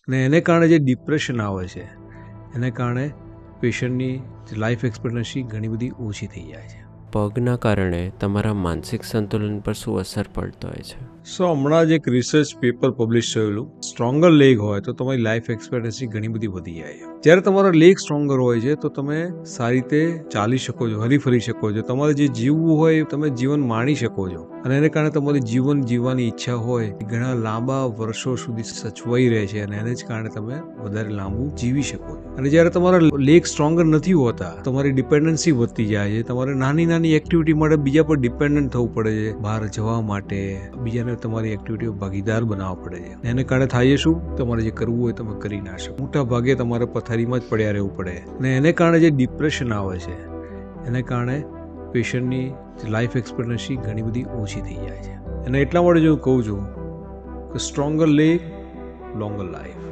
અને એને કારણે જે ડિપ્રેશન આવે છે એને કારણે પેશન્ટની લાઈફ એક્સપેક્ટન્સી ઘણી બધી ઓછી થઈ જાય છે. પગના કારણે તમારા માનસિક સંતુલન પર શું અસર પડતો હોય છે? હમણાં જ એક રિસર્ચ પેપર પબ્લિશ થયેલું, સ્ટ્રોંગર લેગ હોય તો તમારી લાઈફ એક્સપેક્ટન્સી ઘણી બધી વધી જાય છે. જ્યારે તમારો લેગ સ્ટ્રોંગર હોય છે તો તમે સારી રીતે ચાલી શકો છો, હરી ફરી શકો છો, તમારે જે જીવવું હોય એ તમે જીવન માણી શકો છો, અને એને કારણે તમારી જીવન જીવવાની ઈચ્છા હોય એ ઘણા લાંબા વર્ષો સુધી સચવાઈ રહે છે, અને એને જ કારણે તમે વધારે લાંબુ જીવી શકો છો. અને જ્યારે તમારા લેગ સ્ટ્રોંગર નથી હોતા, તમારી ડિપેન્ડન્સી વધતી જાય છે, તમારે નાની નાની એક્ટિવિટી માટે બીજા પર ડિપેન્ડન્ટ થવું પડે છે, બહાર જવા માટે બીજાને તમારી એક્ટિવિટીઓ ભાગીદાર બનાવવા પડે છે. એને કારણે થાય શું, તમારે જે કરવું હોય તમે કરી ના શકો. મોટા ભાગે તમારે પથારીમાં જ પડ્યા રહેવું પડે, અને એને કારણે જે ડિપ્રેશન આવે છે એને કારણે પેશન્ટની લાઈફ એક્સપેક્ટન્સી ઘણી બધી ઓછી થઈ જાય છે. અને એટલા માટે જો હું કહું છું કે સ્ટ્રોંગર લેગ, લોંગર લાઈફ.